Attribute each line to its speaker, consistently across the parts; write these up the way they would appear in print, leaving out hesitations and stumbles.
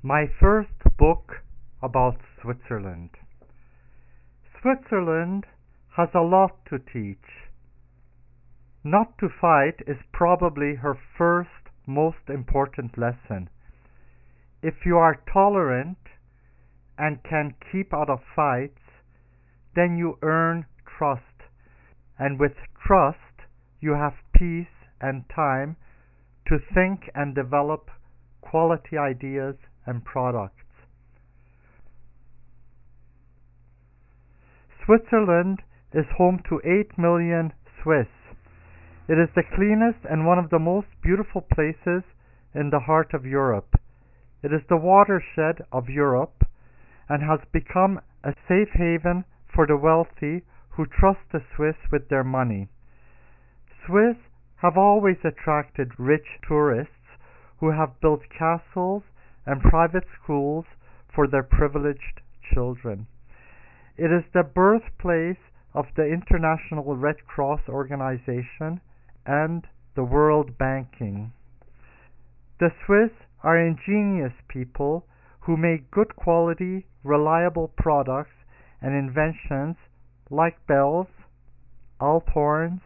Speaker 1: My first book about Switzerland. Switzerland has a lot to teach. Not to fight is probably her first most important lesson. If you are tolerant and can keep out of fights, then you earn trust. And with trust, you have peace and time to think and develop quality ideas and products. Switzerland is home to 8 million Swiss. It is the cleanest and one of the most beautiful places in the heart of Europe. It is the watershed of Europe and has become a safe haven for the wealthy who trust the Swiss with their money. Swiss have always attracted rich tourists who have built castles and private schools for their privileged children. It is the birthplace of the International Red Cross organization and the World Banking. The Swiss are ingenious people who make good quality, reliable products and inventions like bells, alphorns,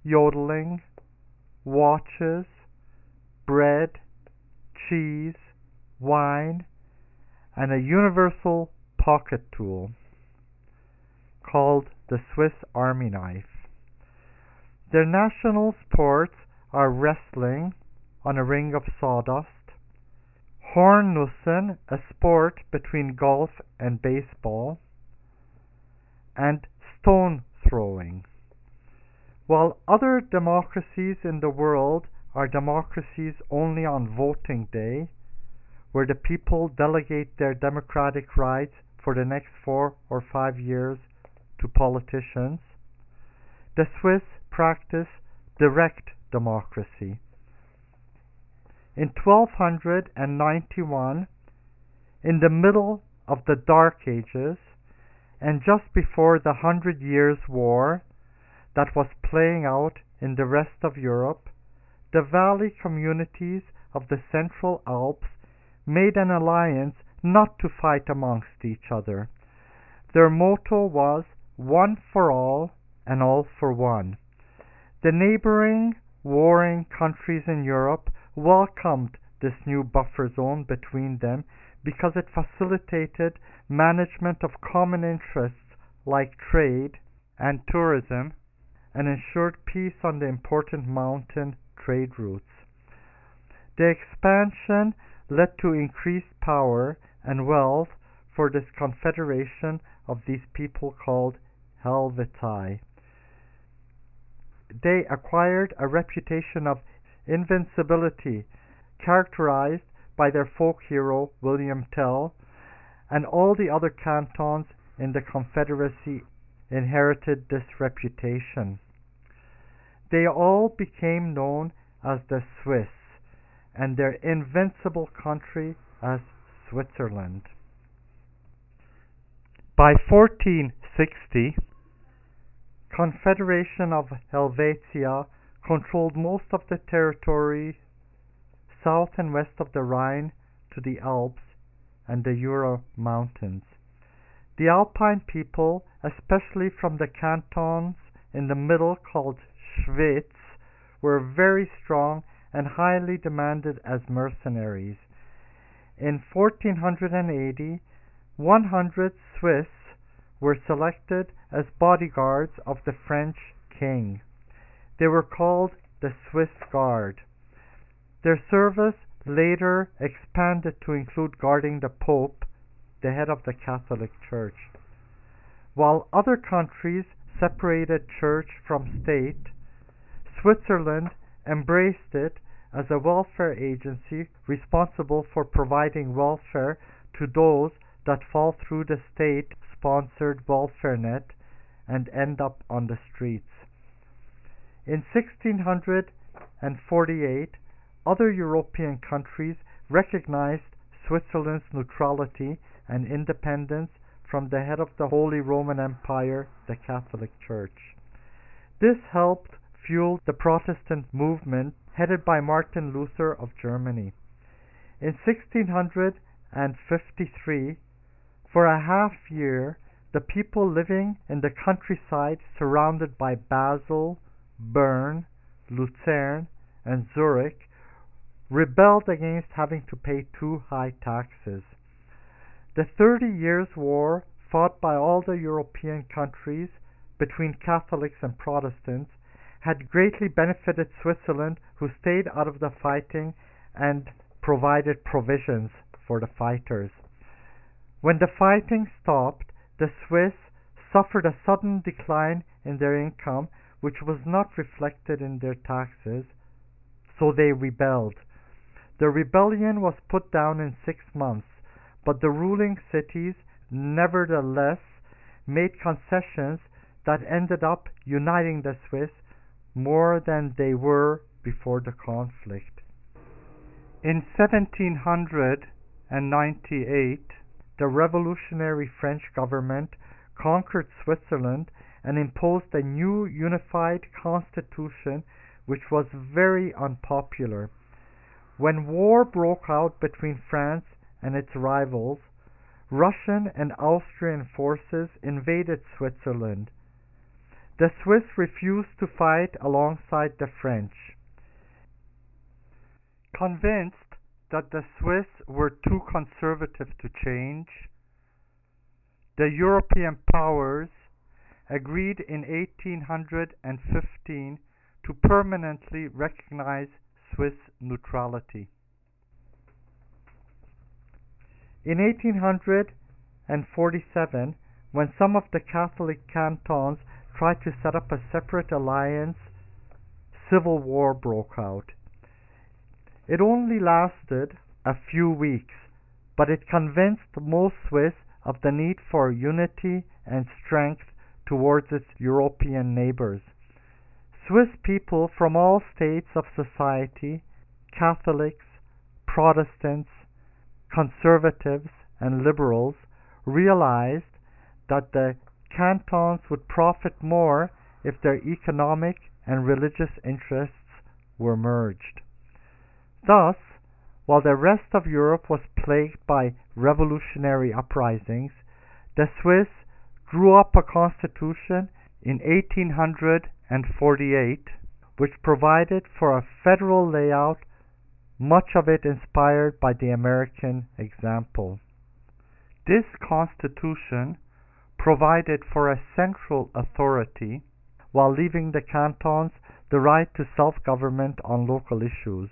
Speaker 1: yodeling, watches, bread, cheese, wine, and a universal pocket tool called the Swiss Army knife. Their national sports are wrestling on a ring of sawdust, Hornnussen, a sport between golf and baseball, and stone throwing. While other democracies in the world are democracies only on voting day, where the people delegate their democratic rights for the next 4 or 5 years to politicians, the Swiss practice direct democracy. In 1291, in the middle of the Dark Ages, and just before the 100 Years' War that was playing out in the rest of Europe, the valley communities of the Central Alps made an alliance not to fight amongst each other. Their motto was one for all and all for one. The neighboring warring countries in Europe welcomed this new buffer zone between them because it facilitated management of common interests like trade and tourism and ensured peace on the important mountain trade routes. The expansion led to increased power and wealth for this confederation of these people called Helvetii. They acquired a reputation of invincibility, characterized by their folk hero William Tell, and all the other cantons in the Confederacy inherited this reputation. They all became known as the Swiss, and their invincible country as Switzerland. By 1460, Confederation of Helvetia controlled most of the territory south and west of the Rhine to the Alps and the Jura Mountains. The Alpine people, especially from the cantons in the middle called Schwyz, were very strong and highly demanded as mercenaries. In 1480, 100 Swiss were selected as bodyguards of the French king. They were called the Swiss Guard. Their service later expanded to include guarding the Pope, the head of the Catholic Church. While other countries separated church from state, Switzerland embraced it as a welfare agency responsible for providing welfare to those that fall through the state-sponsored welfare net and end up on the streets. In 1648, other European countries recognized Switzerland's neutrality and independence from the head of the Holy Roman Empire, the Catholic Church. This helped fuel the Protestant movement headed by Martin Luther of Germany. In 1600 1753, for a half year, the people living in the countryside surrounded by Basel, Bern, Lucerne, and Zurich rebelled against having to pay too high taxes. The 30 Years' War, fought by all the European countries between Catholics and Protestants, had greatly benefited Switzerland, who stayed out of the fighting and provided provisions for the fighters. When the fighting stopped, the Swiss suffered a sudden decline in their income, which was not reflected in their taxes, so they rebelled. The rebellion was put down in 6 months, but the ruling cities nevertheless made concessions that ended up uniting the Swiss more than they were before the conflict. In 1798, the revolutionary French government conquered Switzerland and imposed a new unified constitution which was very unpopular. When war broke out between France and its rivals, Russian and Austrian forces invaded Switzerland. The Swiss refused to fight alongside the French. Convinced that the Swiss were too conservative to change, the European powers agreed in 1815 to permanently recognize Swiss neutrality. In 1847, when some of the Catholic cantons tried to set up a separate alliance, civil war broke out. It only lasted a few weeks, but it convinced most Swiss of the need for unity and strength towards its European neighbors. Swiss people from all states of society, Catholics, Protestants, conservatives, and liberals, realized that the cantons would profit more if their economic and religious interests were merged. Thus, while the rest of Europe was plagued by revolutionary uprisings, the Swiss drew up a constitution in 1848 which provided for a federal layout, much of it inspired by the American example. This constitution provided for a central authority while leaving the cantons the right to self-government on local issues.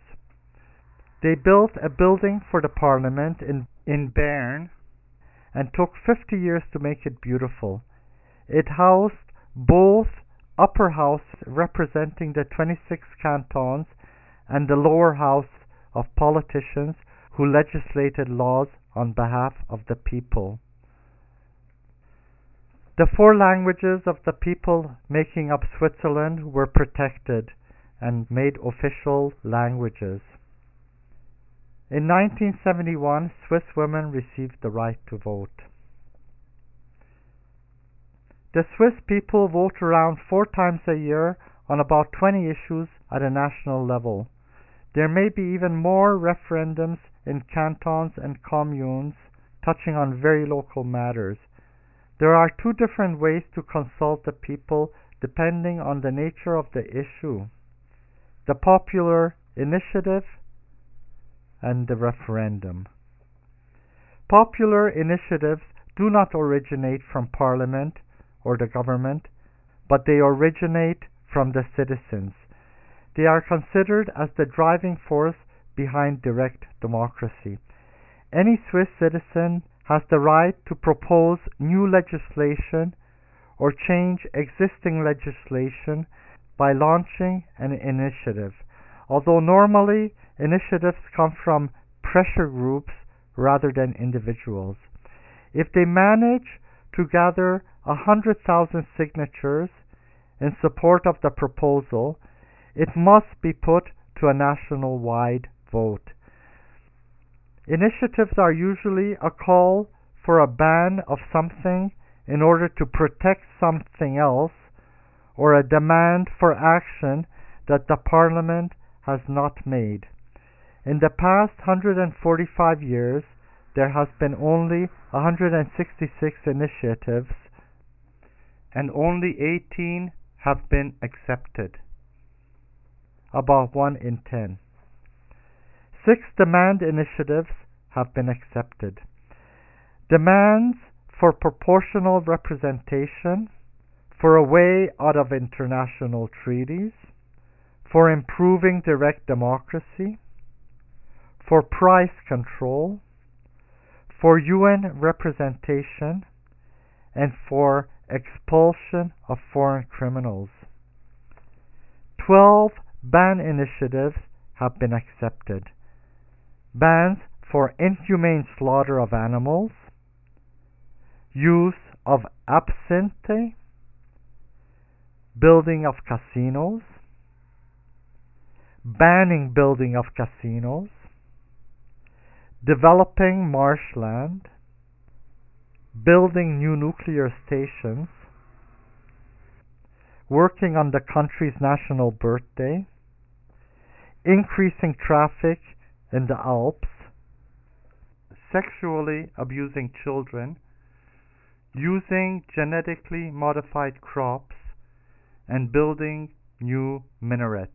Speaker 1: They built a building for the parliament in Bern and took 50 years to make it beautiful. It housed both upper house representing the 26 cantons and the lower house of politicians who legislated laws on behalf of the people. The 4 languages of the people making up Switzerland were protected and made official languages. In 1971, Swiss women received the right to vote. The Swiss people vote around 4 times a year on about 20 issues at a national level. There may be even more referendums in cantons and communes touching on very local matters. There are 2 different ways to consult the people depending on the nature of the issue: the popular initiative and the referendum. Popular initiatives do not originate from Parliament or the government, but they originate from the citizens. They are considered as the driving force behind direct democracy. Any Swiss citizen has the right to propose new legislation or change existing legislation by launching an initiative, although normally initiatives come from pressure groups rather than individuals. If they manage to gather 100,000 signatures in support of the proposal, it must be put to a national-wide vote. Initiatives are usually a call for a ban of something in order to protect something else, or a demand for action that the Parliament has not made. In the past 145 years, there has been only 166 initiatives and only 18 have been accepted, about 1 in 10. 6 demand initiatives have been accepted. Demands for proportional representation, for a way out of international treaties, for improving direct democracy, for price control, for UN representation, and for expulsion of foreign criminals. 12 ban initiatives have been accepted. Bans for inhumane slaughter of animals, use of absinthe, building of casinos, banning building of casinos, developing marshland, building new nuclear stations, working on the country's national birthday, increasing traffic in the Alps, sexually abusing children, using genetically modified crops, and building new minarets.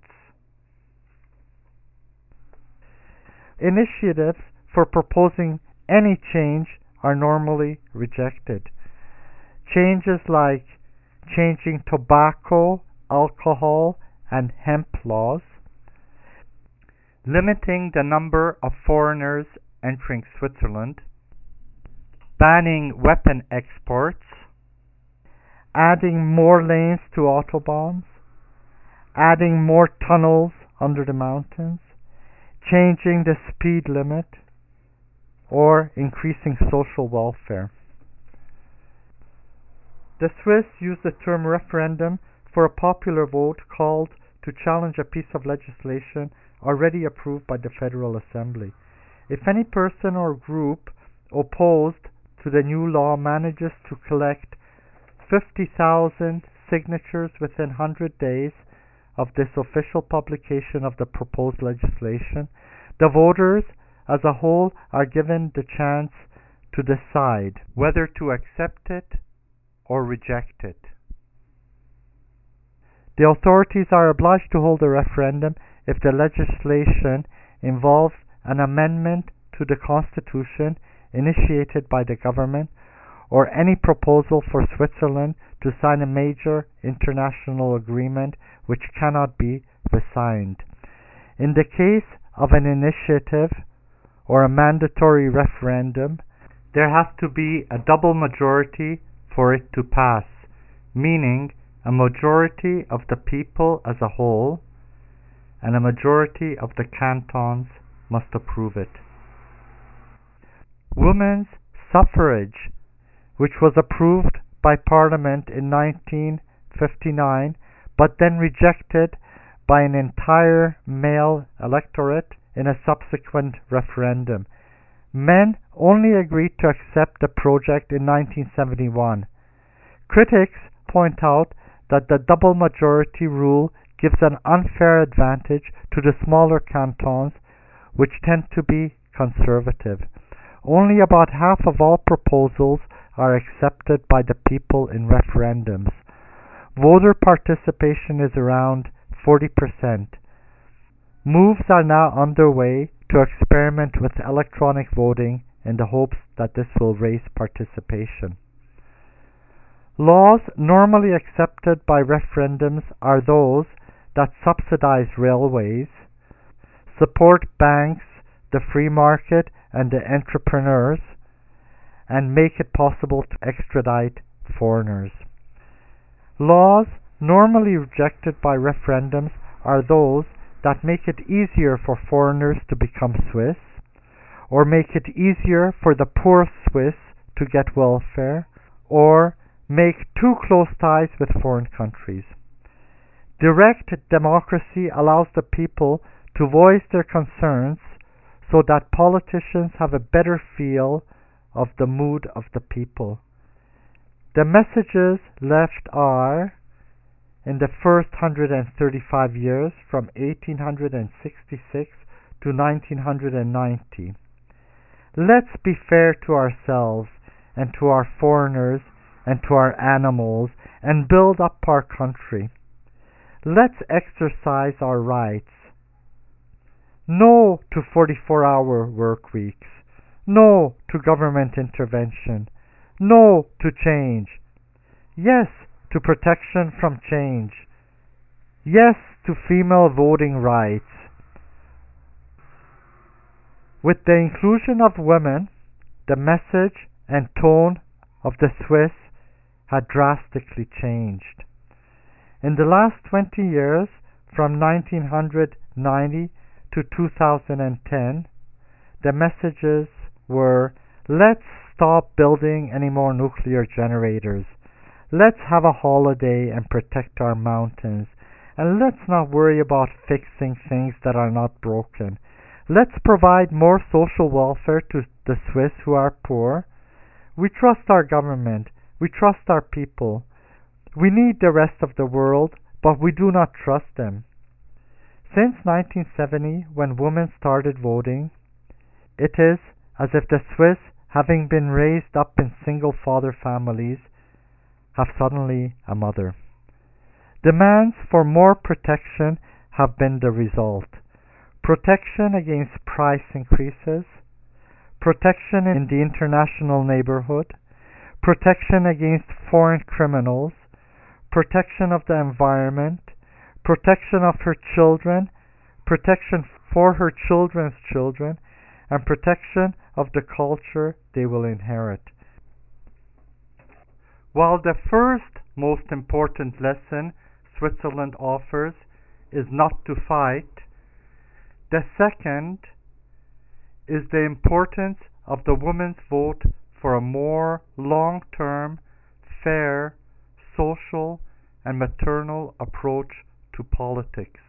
Speaker 1: Initiatives for proposing any change are normally rejected. Changes like changing tobacco, alcohol, and hemp laws, limiting the number of foreigners entering Switzerland, banning weapon exports, adding more lanes to autobahns, adding more tunnels under the mountains, changing the speed limit, or increasing social welfare. The Swiss use the term referendum for a popular vote called to challenge a piece of legislation already approved by the Federal Assembly. If any person or group opposed to the new law manages to collect 50,000 signatures within 100 days of this official publication of the proposed legislation, the voters as a whole are given the chance to decide whether to accept it or reject it. The authorities are obliged to hold a referendum if the legislation involves an amendment to the Constitution initiated by the government or any proposal for Switzerland to sign a major international agreement which cannot be resigned. In the case of an initiative or a mandatory referendum, there has to be a double majority for it to pass, meaning a majority of the people as a whole and a majority of the cantons must approve it. Women's suffrage, which was approved by Parliament in 1959 but then rejected by an entire male electorate in a subsequent referendum. Men only agreed to accept the project in 1971. Critics point out that the double majority rule gives an unfair advantage to the smaller cantons, which tend to be conservative. Only about half of all proposals are accepted by the people in referendums. Voter participation is around 40%. Moves are now underway to experiment with electronic voting in the hopes that this will raise participation. Laws normally accepted by referendums are those that subsidize railways, support banks, the free market, and the entrepreneurs, and make it possible to extradite foreigners. Laws normally rejected by referendums are those that make it easier for foreigners to become Swiss, or make it easier for the poor Swiss to get welfare, or make too close ties with foreign countries. Direct democracy allows the people to voice their concerns so that politicians have a better feel of the mood of the people. The messages left are, in the first 135 years from 1866 to 1990, Let's be fair to ourselves and to our foreigners and to our animals and build up our country. Let's exercise our rights. No to 44-hour work weeks. No to government intervention. No to change. Yes to protection from change. Yes to female voting rights. With the inclusion of women, the message and tone of the Swiss had drastically changed. In the last 20 years, from 1990 to 2010, the messages were, let's stop building any more nuclear generators. Let's have a holiday and protect our mountains. And let's not worry about fixing things that are not broken. Let's provide more social welfare to the Swiss who are poor. We trust our government. We trust our people. We need the rest of the world, but we do not trust them. Since 1970, when women started voting, it is as if the Swiss, having been raised up in single-father families, have suddenly a mother. Demands for more protection have been the result. Protection against price increases, protection in the international neighborhood, protection against foreign criminals, protection of the environment, protection of her children, protection for her children's children, and protection of the culture they will inherit. While the first most important lesson Switzerland offers is not to fight, the second is the importance of the women's vote for a more long-term, fair, social, and maternal approach to politics.